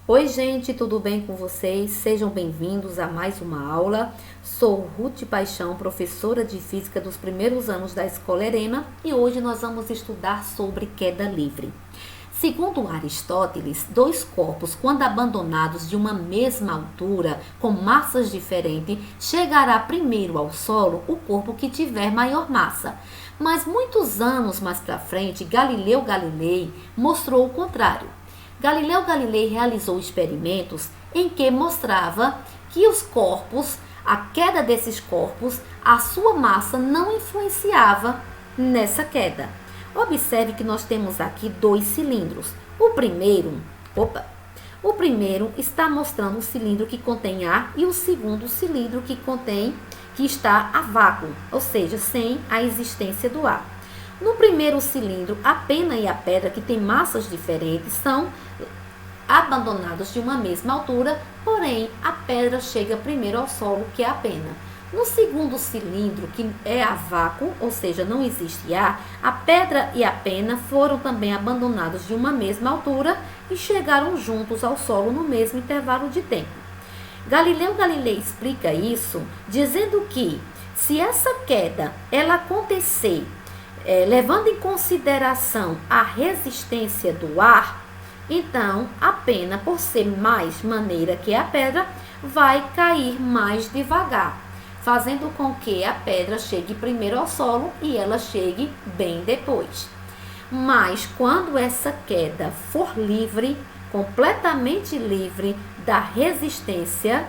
Oi, gente, tudo bem com vocês? Sejam bem-vindos a mais uma aula. Sou Ruth Paixão, professora de Física dos primeiros anos da Escola Erema, e hoje nós vamos estudar sobre queda livre. Segundo Aristóteles, dois corpos, quando abandonados de uma mesma altura, com massas diferentes, chegará primeiro ao solo o corpo que tiver maior massa. Mas muitos anos mais para frente, Galileu Galilei mostrou o contrário. Galileu Galilei realizou experimentos em que mostrava que os corpos, a queda desses corpos, a sua massa não influenciava nessa queda. Observe que nós temos aqui dois cilindros. O primeiro está mostrando o cilindro que contém ar e o segundo cilindro que está a vácuo, ou seja, sem a existência do ar. No primeiro cilindro, a pena e a pedra, que têm massas diferentes, são abandonados de uma mesma altura, porém a pedra chega primeiro ao solo que a pena. No segundo cilindro, que é a vácuo, ou seja, não existe ar, a pedra e a pena foram também abandonados de uma mesma altura e chegaram juntos ao solo no mesmo intervalo de tempo. Galileu Galilei explica isso dizendo que se essa queda ela acontecer levando em consideração a resistência do ar, então a pena, por ser mais maneira que a pedra, vai cair mais devagar, fazendo com que a pedra chegue primeiro ao solo e ela chegue bem depois. Mas quando essa queda for livre, completamente livre da resistência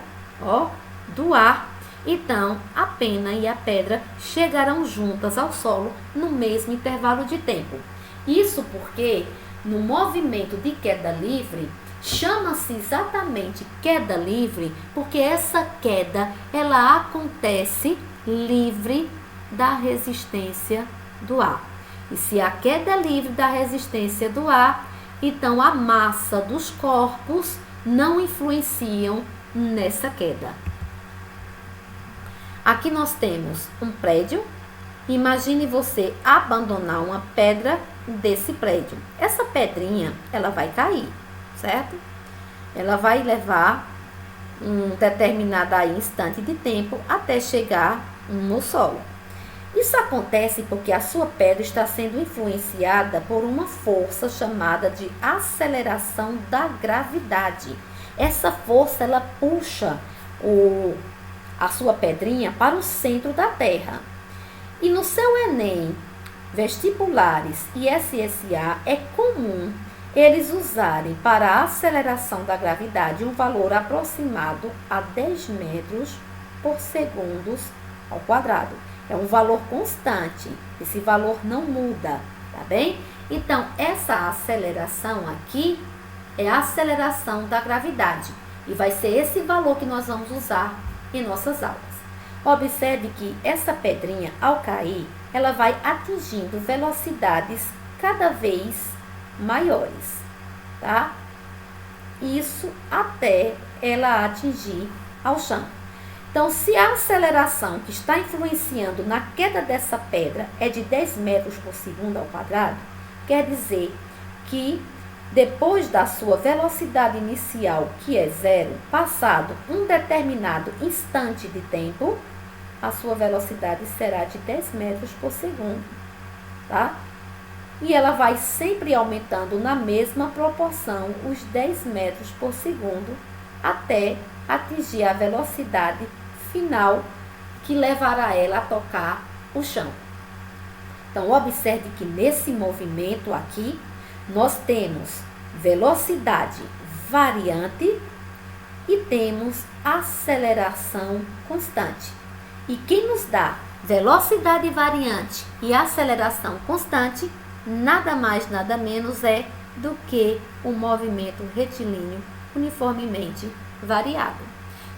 do ar, então a pena e a pedra chegarão juntas ao solo no mesmo intervalo de tempo. Isso porque no movimento de queda livre, chama-se exatamente queda livre, porque essa queda ela acontece livre da resistência do ar. E se a queda é livre da resistência do ar, então a massa dos corpos não influenciam nessa queda. Aqui nós temos um prédio. Imagine você abandonar uma pedra desse prédio. Essa pedrinha, ela vai cair, certo? Ela vai levar um determinado instante de tempo até chegar no solo. Isso acontece porque a sua pedra está sendo influenciada por uma força chamada de aceleração da gravidade. Essa força, ela puxa a sua pedrinha para o centro da Terra. E no seu Enem, vestibulares e SSA, é comum eles usarem para a aceleração da gravidade um valor aproximado a 10 metros por segundo ao quadrado. É um valor constante, esse valor não muda, tá bem? Então, essa aceleração aqui é a aceleração da gravidade e vai ser esse valor que nós vamos usar em nossas aulas. Observe que essa pedrinha, ao cair, ela vai atingindo velocidades cada vez maiores, tá? Isso até ela atingir ao chão. Então, se a aceleração que está influenciando na queda dessa pedra é de 10 metros por segundo ao quadrado, quer dizer que depois da sua velocidade inicial, que é zero, passado um determinado instante de tempo, a sua velocidade será de 10 metros por segundo, tá? E ela vai sempre aumentando na mesma proporção, os 10 metros por segundo, até atingir a velocidade final que levará ela a tocar o chão. Então, observe que nesse movimento aqui, nós temos velocidade variante e temos aceleração constante. E quem nos dá velocidade variante e aceleração constante, nada mais, nada menos é do que o movimento retilíneo uniformemente variado.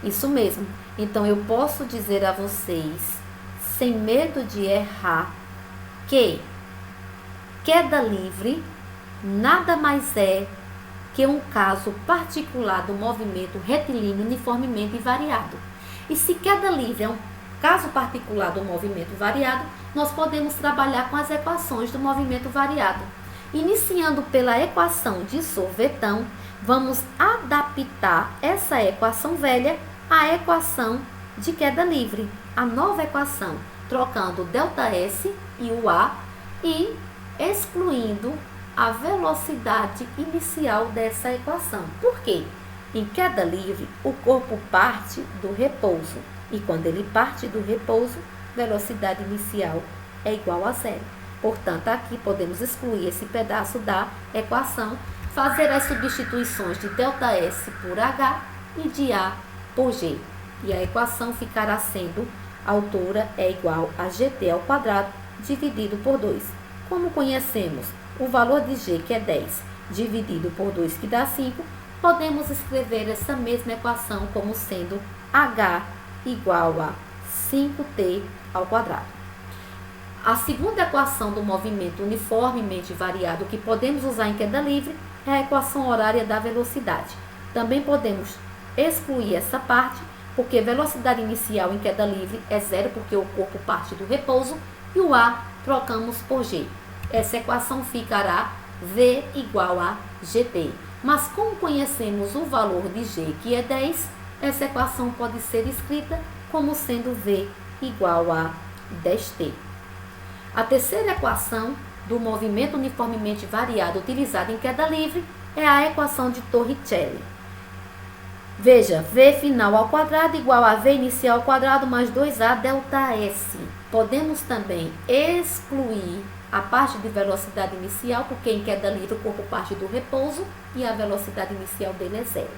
Isso mesmo. Então, eu posso dizer a vocês, sem medo de errar, que queda livre nada mais é que um caso particular do movimento retilíneo uniformemente variado. E se queda livre é um caso particular do movimento variado, nós podemos trabalhar com as equações do movimento variado. Iniciando pela equação de sorvetão, vamos adaptar essa equação velha à equação de queda livre, a nova equação, trocando o ΔS e o A e excluindo a velocidade inicial dessa equação. Por quê? Em queda livre, o corpo parte do repouso e quando ele parte do repouso, velocidade inicial é igual a zero. Portanto, aqui podemos excluir esse pedaço da equação, fazer as substituições de ΔS por H e de A por G. E a equação ficará sendo a altura é igual a GT ao quadrado dividido por 2. Como conhecemos o valor de G, que é 10, dividido por 2, que dá 5, podemos escrever essa mesma equação como sendo H igual a 5T ao quadrado. A segunda equação do movimento uniformemente variado que podemos usar em queda livre é a equação horária da velocidade. Também podemos excluir essa parte, porque velocidade inicial em queda livre é zero, porque o corpo parte do repouso, e o A trocamos por G. Essa equação ficará V igual a GT. Mas como conhecemos o valor de G, que é 10, essa equação pode ser escrita como sendo V igual a 10T. A terceira equação do movimento uniformemente variado utilizada em queda livre é a equação de Torricelli. Veja, V final ao quadrado igual a V inicial ao quadrado mais 2A ΔS. Podemos também excluir a parte de velocidade inicial, porque em queda livre o corpo parte do repouso e a velocidade inicial dele é zero.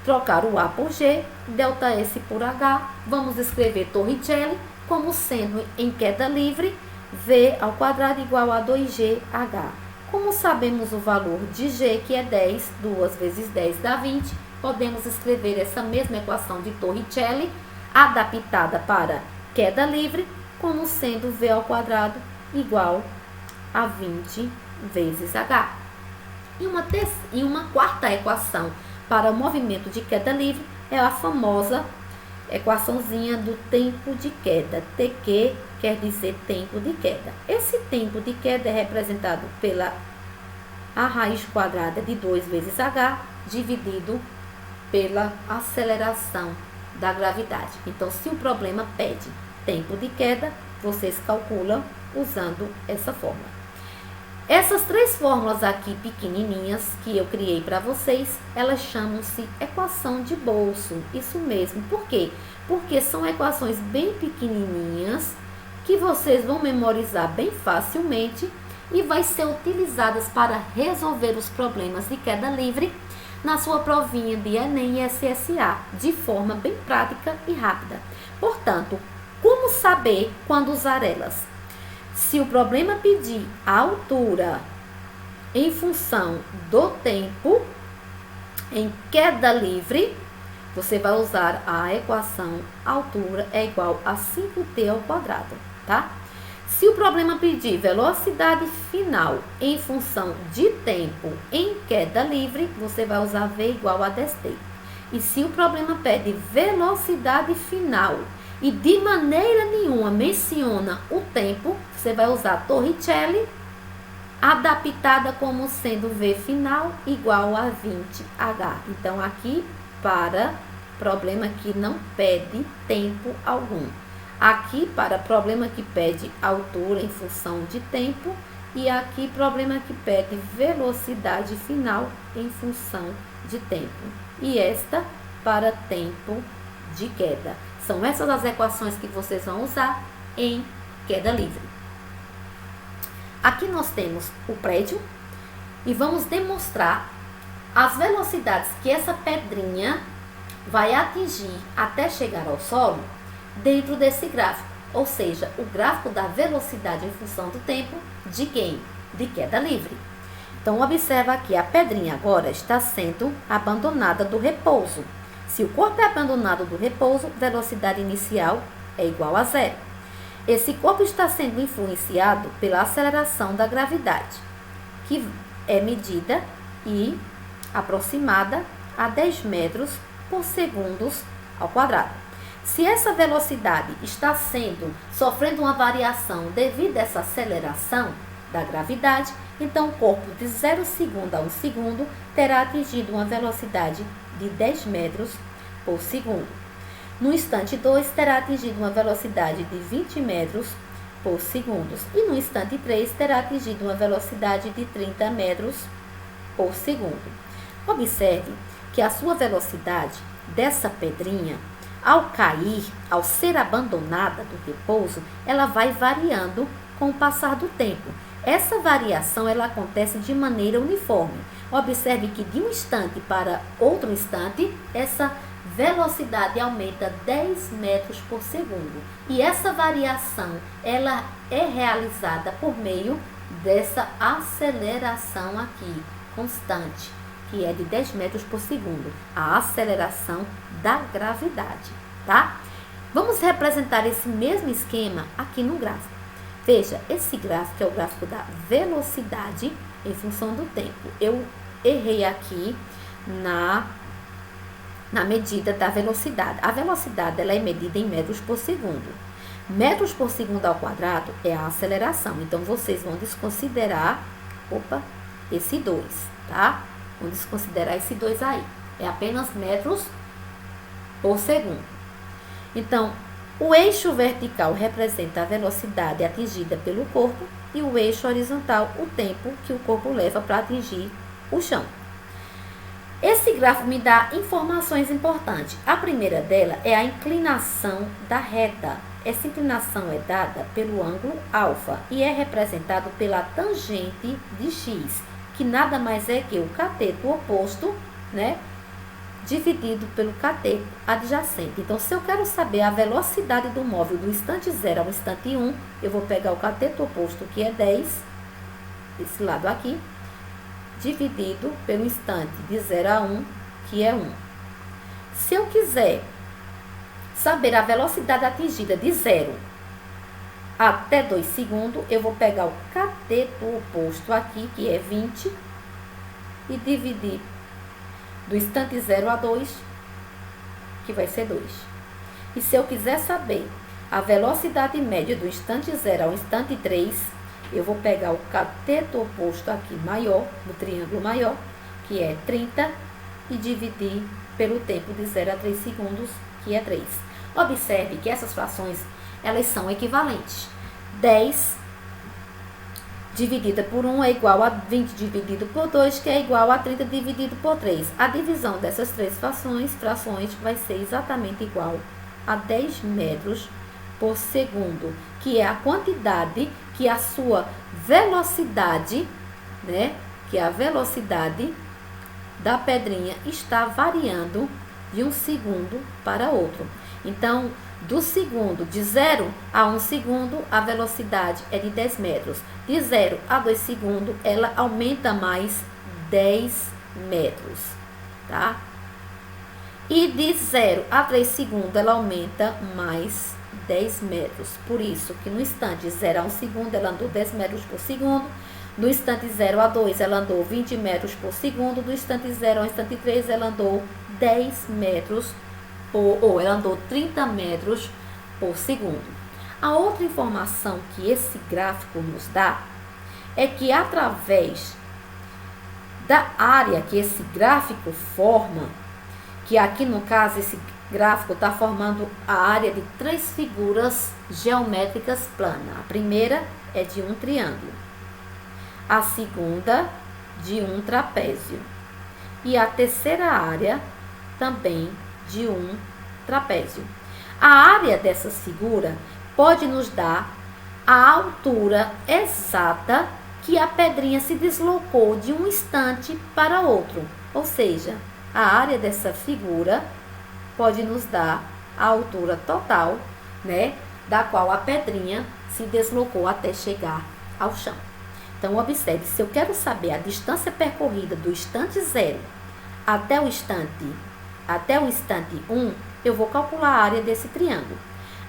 Trocar o A por G, ΔS por H, vamos escrever Torricelli como sendo em queda livre V ao quadrado igual a 2GH. Como sabemos o valor de G, que é 10, 2 vezes 10 dá 20, podemos escrever essa mesma equação de Torricelli, adaptada para queda livre, como sendo V ao quadrado igual a 20 vezes H. E uma quarta equação para o movimento de queda livre é a famosa equaçãozinha do tempo de queda. TQ quer dizer tempo de queda. Esse tempo de queda é representado pela a raiz quadrada de 2 vezes H dividido pela aceleração da gravidade. Então, se o problema pede tempo de queda, vocês calculam usando essa fórmula. Essas três fórmulas aqui pequenininhas que eu criei para vocês, elas chamam-se equação de bolso. Isso mesmo. Por quê? Porque são equações bem pequenininhas que vocês vão memorizar bem facilmente e vai ser utilizadas para resolver os problemas de queda livre na sua provinha de Enem e SSA, de forma bem prática e rápida. Portanto, como saber quando usar elas? Se o problema pedir a altura em função do tempo em queda livre, você vai usar a equação altura é igual a 5T ao quadrado, tá? Se o problema pedir velocidade final em função de tempo em queda livre, você vai usar V igual a 10T. E se o problema pede velocidade final e de maneira nenhuma menciona o tempo, você vai usar Torricelli, adaptada como sendo V final igual a 20H. Então, aqui para problema que não pede tempo algum. Aqui para problema que pede altura em função de tempo. E aqui problema que pede velocidade final em função de tempo. E esta para tempo de queda. São essas as equações que vocês vão usar em queda livre. Aqui nós temos o prédio e vamos demonstrar as velocidades que essa pedrinha vai atingir até chegar ao solo dentro desse gráfico. Ou seja, o gráfico da velocidade em função do tempo de quem? De queda livre. Então, observa aqui, a pedrinha agora está sendo abandonada do repouso. Se o corpo é abandonado do repouso, velocidade inicial é igual a zero. Esse corpo está sendo influenciado pela aceleração da gravidade, que é medida e aproximada a 10 metros por segundo ao quadrado. Se essa velocidade está sofrendo uma variação devido a essa aceleração da gravidade, Então, o corpo de 0 segundo a 1 segundo terá atingido uma velocidade de 10 metros por segundo. No instante 2, terá atingido uma velocidade de 20 metros por segundo. E no instante 3, terá atingido uma velocidade de 30 metros por segundo. Observe que a sua velocidade dessa pedrinha, ao cair, ao ser abandonada do repouso, ela vai variando com o passar do tempo. Essa variação ela acontece de maneira uniforme. Observe que de um instante para outro instante, essa velocidade aumenta 10 metros por segundo. E essa variação ela é realizada por meio dessa aceleração aqui, constante, que é de 10 metros por segundo, a aceleração da gravidade, tá? Vamos representar esse mesmo esquema aqui no gráfico. Veja, esse gráfico é o gráfico da velocidade em função do tempo. Eu errei aqui na medida da velocidade. A velocidade ela é medida em metros por segundo. Metros por segundo ao quadrado é a aceleração. Então, vocês vão desconsiderar, esse 2, tá? Vão desconsiderar esse 2 aí. É apenas metros por segundo. Então, o eixo vertical representa a velocidade atingida pelo corpo e o eixo horizontal, o tempo que o corpo leva para atingir o chão. Esse gráfico me dá informações importantes. A primeira dela é a inclinação da reta. Essa inclinação é dada pelo ângulo alfa e é representado pela tangente de x, que nada mais é que o cateto oposto, né, dividido pelo cateto adjacente. Então, se eu quero saber a velocidade do móvel do instante 0 ao instante 1, eu vou pegar o cateto oposto, que é 10, desse lado aqui, dividido pelo instante de 0 a 1, que é 1. Se eu quiser saber a velocidade atingida de 0 até 2 segundos, eu vou pegar o cateto oposto aqui, que é 20, e dividir do instante 0 a 2, que vai ser 2. E se eu quiser saber a velocidade média do instante 0 ao instante 3, eu vou pegar o cateto oposto aqui maior, do triângulo maior, que é 30, e dividir pelo tempo de 0 a 3 segundos, que é 3. Observe que essas frações, elas são equivalentes. 10 dividida por 1 é igual a 20 dividido por 2, que é igual a 30 dividido por 3. A divisão dessas três frações vai ser exatamente igual a 10 metros por segundo, que é a quantidade que a sua velocidade, né, que a velocidade da pedrinha está variando de um segundo para outro. Então, do segundo, de 0 a 1 segundo, a velocidade é de 10 metros. De 0 a 2 segundos, ela aumenta mais 10 metros, tá? E de 0 a 3 segundos, ela aumenta mais 10 metros. Por isso que no instante 0 a 1 segundo, ela andou 10 metros por segundo. No instante 0 a 2, ela andou 20 metros por segundo. Do instante 0 ao instante 3, ela andou 10 metros ou ela andou 30 metros por segundo. A outra informação que esse gráfico nos dá é que através da área que esse gráfico forma, que aqui no caso esse gráfico está formando a área de 3 figuras geométricas planas. A primeira é de um triângulo, a segunda de um trapézio e a terceira área também de um trapézio. A área dessa figura pode nos dar a altura exata que a pedrinha se deslocou de um instante para outro. Ou seja, a área dessa figura pode nos dar a altura total, né, da qual a pedrinha se deslocou até chegar ao chão. Então, observe, se eu quero saber a distância percorrida do instante 0 até o instante 1, eu vou calcular a área desse triângulo.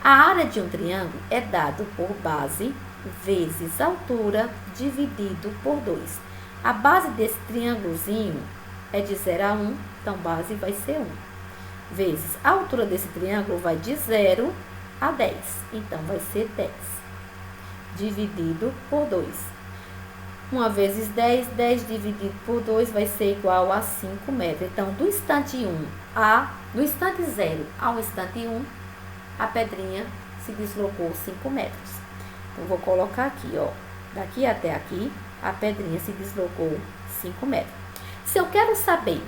A área de um triângulo é dado por base vezes altura dividido por 2. A base desse triângulozinho é de 0 a 1, então base vai ser 1. Vezes a altura desse triângulo vai de 0 a 10, então vai ser 10. Dividido por 2. 1 vezes 10, 10 dividido por 2 vai ser igual a 5 metros. Então, do instante 1 do instante 0 ao instante 1, a pedrinha se deslocou 5 metros. Então, vou colocar aqui, ó, daqui até aqui, a pedrinha se deslocou 5 metros. Se eu quero saber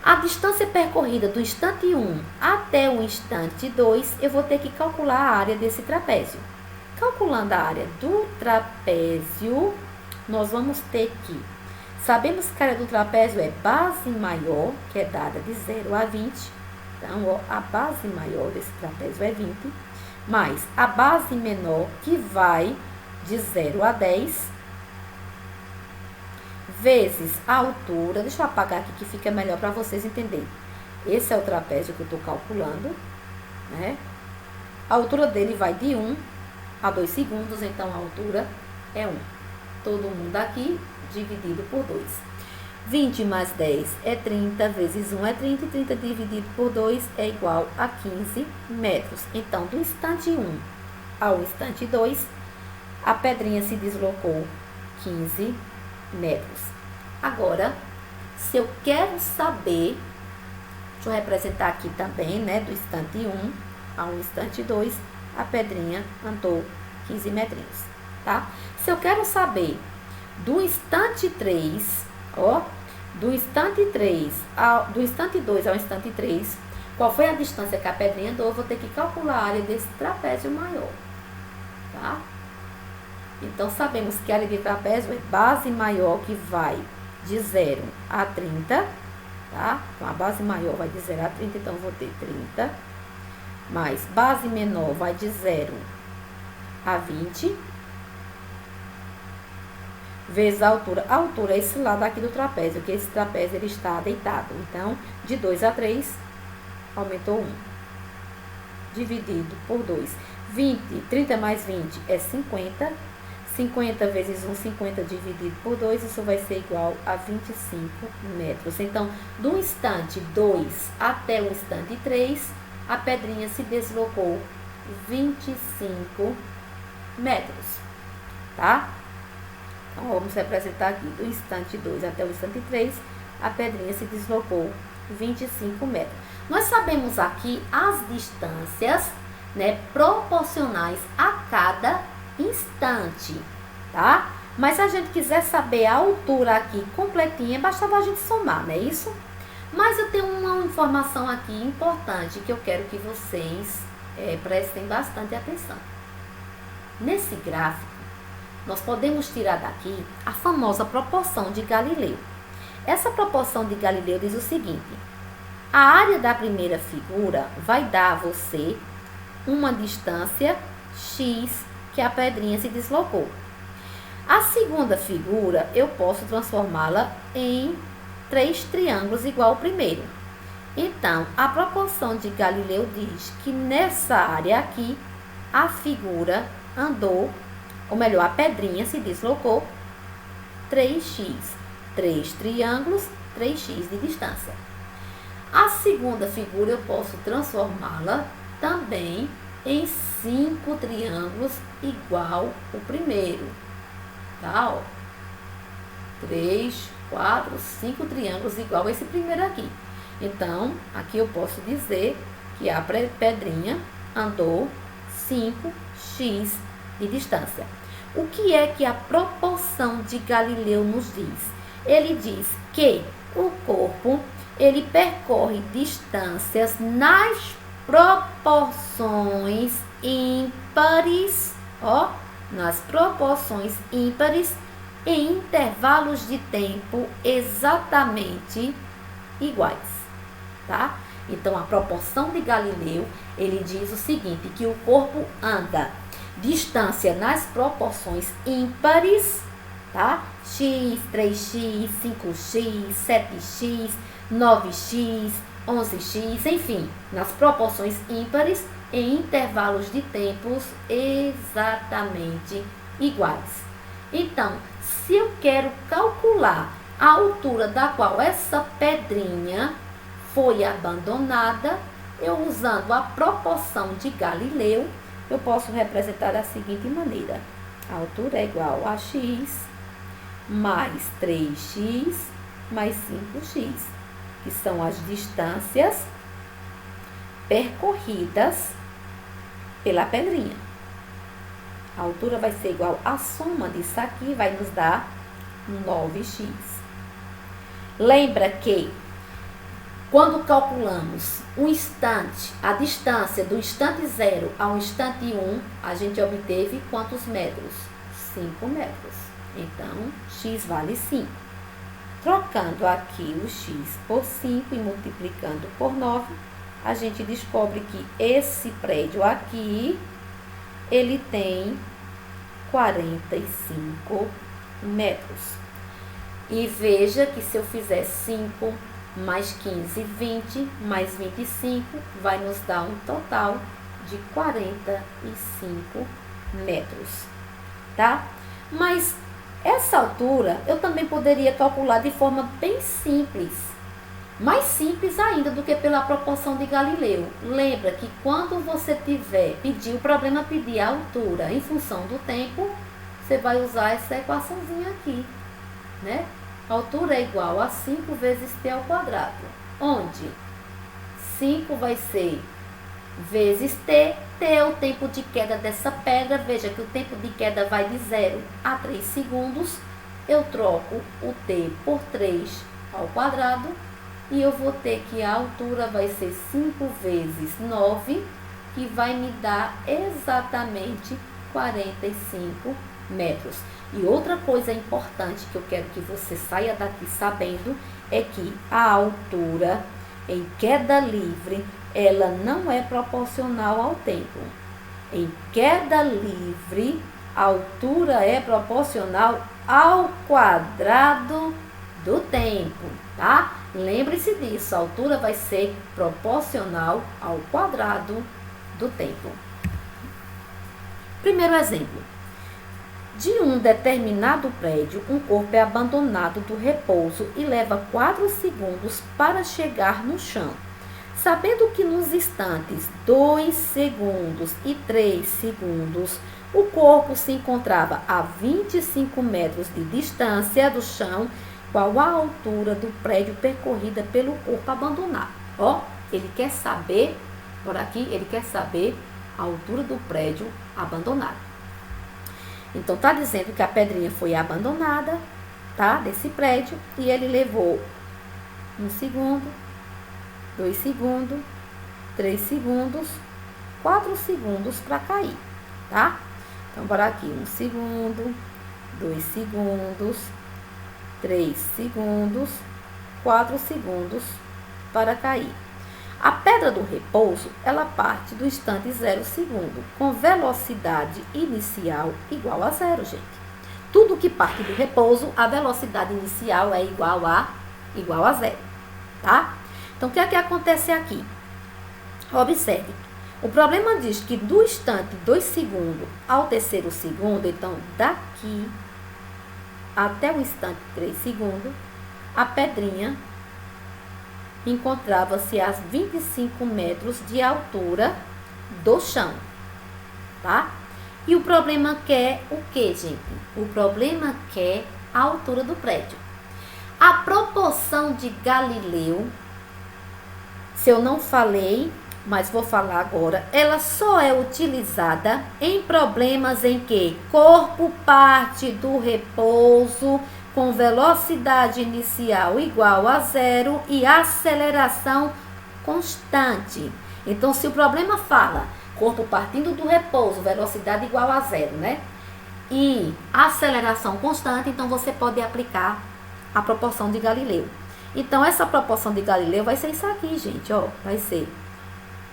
a distância percorrida do instante 1 até o instante 2, eu vou ter que calcular a área desse trapézio. Calculando a área do trapézio, nós vamos ter que, sabemos que a área do trapézio é base maior, que é dada de 0 a 20. Então, ó, a base maior desse trapézio é 20, mais a base menor, que vai de 0 a 10, vezes a altura. Deixa eu apagar aqui que fica melhor para vocês entenderem. Esse é o trapézio que eu estou calculando, né? A altura dele vai de 1 a 2 segundos, então a altura é 1. Todo mundo aqui dividido por 2. 20 mais 10 é 30, vezes 1 é 30, e 30 dividido por 2 é igual a 15 metros. Então, do instante 1 ao instante 2, a pedrinha se deslocou 15 metros. Agora, se eu quero saber, deixa eu representar aqui também, né, do instante 1 ao instante 2, a pedrinha andou 15 metrinhos, tá? Se eu quero saber do instante 3, ó, do instante 2 ao instante 3, qual foi a distância que a pedrinha andou, eu vou ter que calcular a área desse trapézio maior, tá? Então, sabemos que a área de trapézio é base maior, que vai de 0 a 30, tá? Então, a base maior vai de 0 a 30, então eu vou ter 30, mais base menor vai de 0 a 20, vezes a altura. A altura é esse lado aqui do trapézio, que esse trapézio ele está deitado. Então, de 2 a 3, aumentou 1. Dividido por 2. 30 mais 20 é 50. 50 vezes 1, 50 dividido por 2, isso vai ser igual a 25 metros. Então, do instante 2 até o instante 3, a pedrinha se deslocou 25 metros, tá? Então, vamos representar aqui, do instante 2 até o instante 3, a pedrinha se deslocou 25 metros. Nós sabemos aqui as distâncias, né, proporcionais a cada instante, tá? Mas se a gente quiser saber a altura aqui completinha, bastava a gente somar, não é isso? Mas eu tenho uma informação aqui importante que eu quero que vocês prestem bastante atenção. Nesse gráfico, nós podemos tirar daqui a famosa proporção de Galileu. Essa proporção de Galileu diz o seguinte: a área da primeira figura vai dar a você uma distância x que a pedrinha se deslocou. A segunda figura, eu posso transformá-la em 3 triângulos igual ao primeiro. Então, a proporção de Galileu diz que nessa área aqui, a figura andou, ou melhor, a pedrinha se deslocou 3x. 3 triângulos, 3x de distância. A segunda figura, eu posso transformá-la também em 5 triângulos igual o primeiro, tá? Ó, 3, 4, 5 triângulos igual a esse primeiro aqui. Então, aqui eu posso dizer que a pedrinha andou 5x de distância. O que é que a proporção de Galileu nos diz? Ele diz que o corpo, ele percorre distâncias nas proporções ímpares, ó, nas proporções ímpares, em intervalos de tempo exatamente iguais, tá? Então, a proporção de Galileu, ele diz o seguinte, que o corpo anda distância nas proporções ímpares, tá? X, 3x, 5x, 7x, 9x, 11x, enfim, nas proporções ímpares, em intervalos de tempos exatamente iguais. Então, se eu quero calcular a altura da qual essa pedrinha foi abandonada, eu usando a proporção de Galileu, eu posso representar da seguinte maneira: a altura é igual a x mais 3x mais 5x, que são as distâncias percorridas pela pedrinha. A altura vai ser igual à soma disso aqui, vai nos dar 9x. Lembra que quando calculamos um instante, a distância do instante 0 ao instante 1, a gente obteve quantos metros? 5 metros. Então, x vale 5. Trocando aqui o x por 5 e multiplicando por 9, a gente descobre que esse prédio aqui, ele tem 45 metros. E veja que se eu fizer 5 mais 15, 20, mais 25, vai nos dar um total de 45 metros, tá? Mas essa altura eu também poderia calcular de forma bem simples, mais simples ainda do que pela proporção de Galileu. Lembra que quando você o problema pedir a altura em função do tempo, você vai usar essa equaçãozinha aqui, né? A altura é igual a 5 vezes t ao quadrado, onde 5 vai ser vezes t, t é o tempo de queda dessa pedra. Veja que o tempo de queda vai de 0 a 3 segundos. Eu troco o t por 3 ao quadrado e eu vou ter que a altura vai ser 5 vezes 9, que vai me dar exatamente 45 metros. E outra coisa importante que eu quero que você saia daqui sabendo é que a altura em queda livre, ela não é proporcional ao tempo. Em queda livre, a altura é proporcional ao quadrado do tempo, tá? Lembre-se disso, a altura vai ser proporcional ao quadrado do tempo. Primeiro exemplo. De um determinado prédio, um corpo é abandonado do repouso e leva 4 segundos para chegar no chão. Sabendo que nos instantes 2 segundos e 3 segundos, o corpo se encontrava a 25 metros de distância do chão, qual a altura do prédio percorrida pelo corpo abandonado? Ó, ele quer saber, por aqui, ele quer saber a altura do prédio abandonado. Então, tá dizendo que a pedrinha foi abandonada, tá? Desse prédio, e ele levou 1 segundo, 2 segundos, 3 segundos, 4 segundos para cair, tá? Então, bora aqui, 1 segundo, 2 segundos, 3 segundos, 4 segundos para cair. A pedra do repouso, ela parte do instante 0 segundo, com velocidade inicial igual a 0, gente. Tudo que parte do repouso, a velocidade inicial é igual a 0, tá? Então, o que é que acontece aqui? Observe, o problema diz que do instante 2 segundos ao terceiro segundo, então, daqui até o instante 3 segundos, a pedrinha encontrava-se a 25 metros de altura do chão, tá? E o problema quer o que, gente? O problema quer a altura do prédio. A proporção de Galileu, se eu não falei, mas vou falar agora, ela só é utilizada em problemas em que corpo parte do repouso com velocidade inicial igual a 0 e aceleração constante. Então, se o problema fala corpo partindo do repouso, velocidade igual a 0, né? E aceleração constante, então você pode aplicar a proporção de Galileu. Então, essa proporção de Galileu vai ser isso aqui, gente, ó. Vai ser,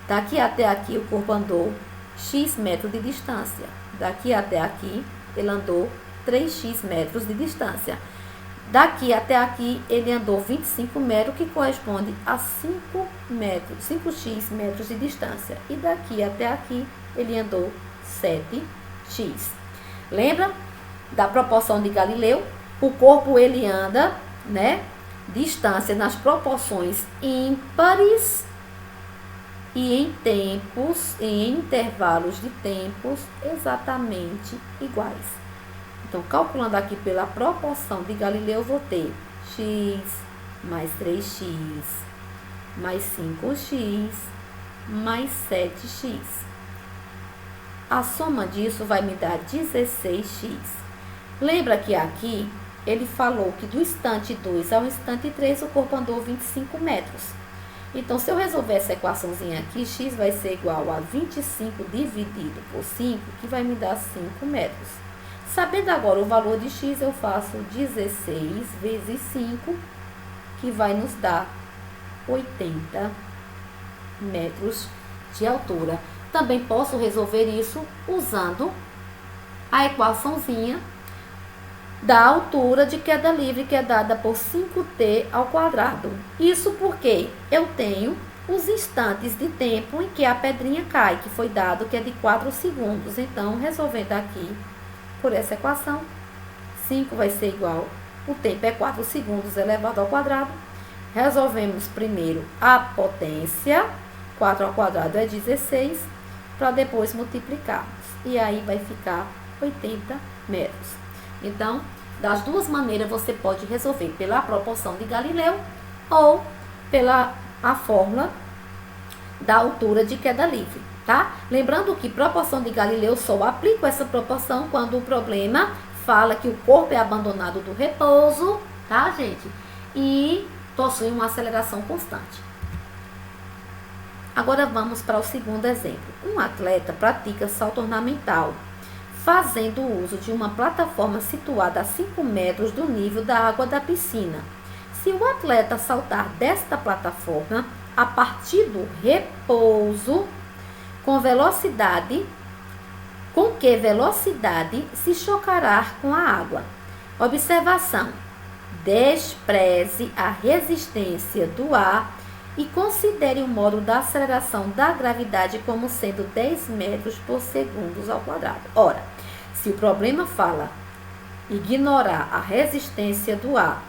daqui até aqui o corpo andou x metros de distância. Daqui até aqui ele andou 3x metros de distância. Daqui até aqui, ele andou 25 metros, que corresponde a 5x metros de distância. E daqui até aqui, ele andou 7x. Lembra da proporção de Galileu? O corpo, ele anda, né, distância nas proporções ímpares e em tempos, em intervalos de tempos exatamente iguais. Então, calculando aqui pela proporção de Galileu, eu vou ter x mais 3x mais 5x mais 7x. A soma disso vai me dar 16x. Lembra que aqui ele falou que do instante 2 ao instante 3 o corpo andou 25 metros. Então, se eu resolver essa equaçãozinha aqui, x vai ser igual a 25 dividido por 5, que vai me dar 5 metros. Sabendo agora o valor de x, eu faço 16 vezes 5, que vai nos dar 80 metros de altura. Também posso resolver isso usando a equaçãozinha da altura de queda livre, que é dada por 5t ao quadrado. Isso porque eu tenho os instantes de tempo em que a pedrinha cai, que foi dado que é de 4 segundos. Então, resolvendo aqui por essa equação, 5 vai ser igual, o tempo é 4 segundos elevado ao quadrado. Resolvemos primeiro a potência, 4 ao quadrado é 16, para depois multiplicarmos. E aí vai ficar 80 metros. Então, das duas maneiras você pode resolver pela proporção de Galileu ou pela a fórmula da altura de queda livre, tá? Lembrando que proporção de Galileu só aplico essa proporção quando o problema fala que o corpo é abandonado do repouso, tá, gente? E possui uma aceleração constante. Agora vamos para o segundo exemplo. Um atleta pratica salto ornamental, fazendo uso de uma plataforma situada a 5 metros do nível da água da piscina. Se o atleta saltar desta plataforma a partir do repouso, com que velocidade se chocará com a água? Observação: despreze a resistência do ar e considere o módulo da aceleração da gravidade como sendo 10 metros por segundo ao quadrado. Ora, se o problema fala ignorar a resistência do ar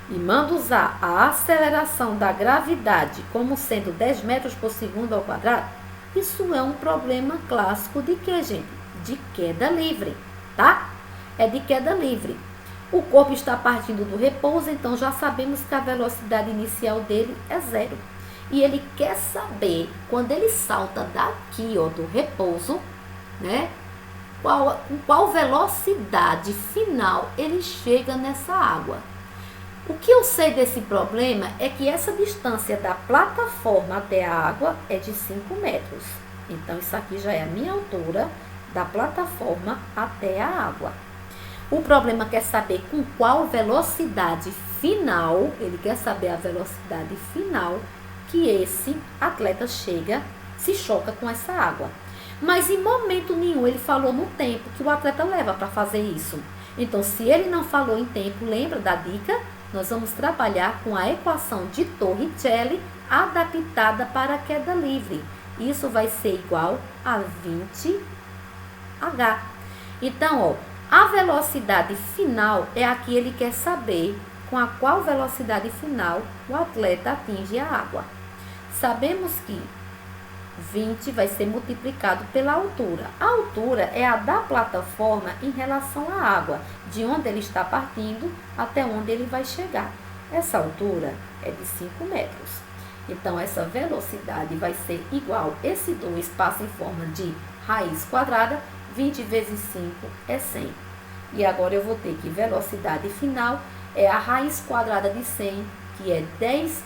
e manda usar a aceleração da gravidade como sendo 10 metros por segundo ao quadrado, isso é um problema clássico de quê, gente? De queda livre, tá? É de queda livre. O corpo está partindo do repouso, então já sabemos que a velocidade inicial dele é 0. E ele quer saber, quando ele salta daqui, ó, do repouso, né? Qual velocidade final ele chega nessa água. O que eu sei desse problema é que essa distância da plataforma até a água é de 5 metros. Então, isso aqui já é a minha altura da plataforma até a água. O problema quer saber com qual velocidade final, ele quer saber a velocidade final que esse atleta se choca com essa água. Mas em momento nenhum ele falou no tempo que o atleta leva para fazer isso. Então, se ele não falou em tempo, lembra da dica? Nós vamos trabalhar com a equação de Torricelli adaptada para a queda livre. Isso vai ser igual a 20h. Então, ó, a velocidade final é a que ele quer saber com a qual velocidade final o atleta atinge a água. Sabemos que 20 vai ser multiplicado pela altura. A altura é a da plataforma em relação à água, de onde ele está partindo até onde ele vai chegar. Essa altura é de 5 metros. Então, essa velocidade vai ser igual, esse 2 passa em forma de raiz quadrada, 20 vezes 5 é 100. E agora eu vou ter que velocidade final é a raiz quadrada de 100, que é 10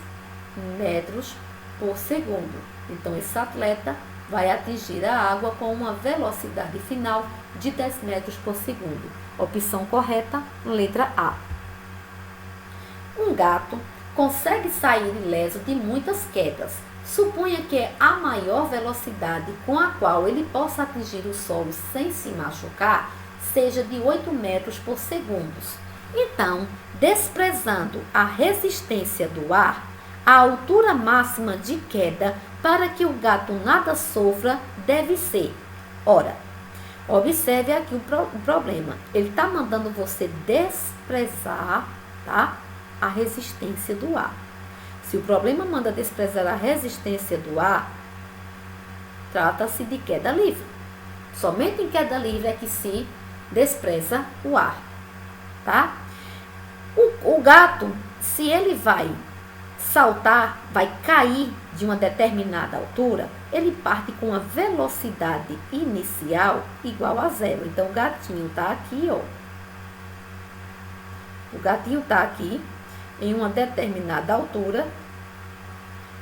metros por segundo. Então, esse atleta vai atingir a água com uma velocidade final de 10 metros por segundo. Opção correta, letra A. Um gato consegue sair ileso de muitas quedas. Suponha que a maior velocidade com a qual ele possa atingir o solo sem se machucar seja de 8 metros por segundo. Então, desprezando a resistência do ar, a altura máxima de queda para que o gato nada sofra deve ser. Ora, observe aqui o problema. Ele está mandando você desprezar, tá, a resistência do ar. Se o problema manda desprezar a resistência do ar, trata-se de queda livre. Somente em queda livre é que se despreza o ar, tá? O gato, se ele vai saltar, vai cair de uma determinada altura, ele parte com uma velocidade inicial igual a zero. Então, o gatinho tá aqui, ó. O gatinho tá aqui em uma determinada altura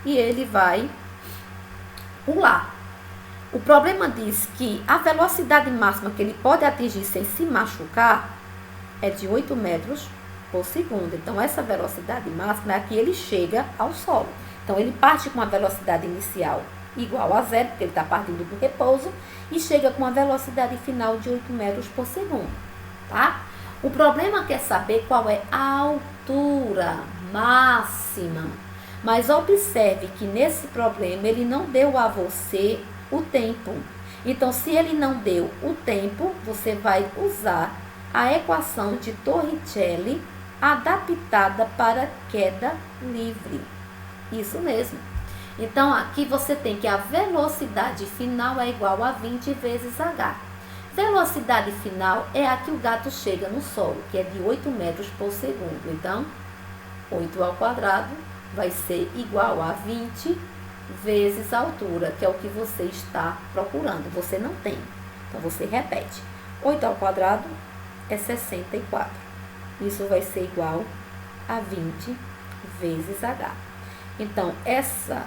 e ele vai pular. O problema diz que a velocidade máxima que ele pode atingir sem se machucar é de 8 metros por segundo. Então, essa velocidade máxima é a que ele chega ao solo. Então, ele parte com uma velocidade inicial igual a zero, porque ele está partindo do repouso, e chega com uma velocidade final de 8 metros por segundo, tá? O problema quer saber qual é a altura máxima. Mas observe que nesse problema ele não deu a você o tempo. Então, se ele não deu o tempo, você vai usar a equação de Torricelli adaptada para queda livre. Isso mesmo. Então, aqui você tem que a velocidade final é igual a 20 vezes h. Velocidade final é a que o gato chega no solo, que é de 8 metros por segundo. Então, 8 ao quadrado vai ser igual a 20 vezes a altura, que é o que você está procurando. Você não tem. Então, você repete. 8 ao quadrado é 64. Isso vai ser igual a 20 vezes h. Então, essa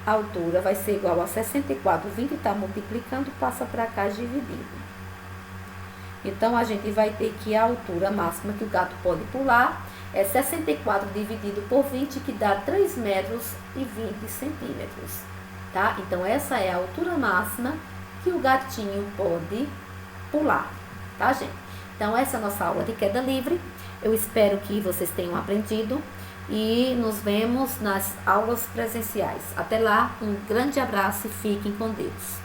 altura vai ser igual a 64. 20 está multiplicando, passa para cá dividindo. Então, a gente vai ter que a altura máxima que o gato pode pular é 64 dividido por 20, que dá 3 metros e 20 centímetros. Tá? Então, essa é a altura máxima que o gatinho pode pular. Tá, gente? Então, essa é a nossa aula de queda livre. Eu espero que vocês tenham aprendido e nos vemos nas aulas presenciais. Até lá, um grande abraço e fiquem com Deus.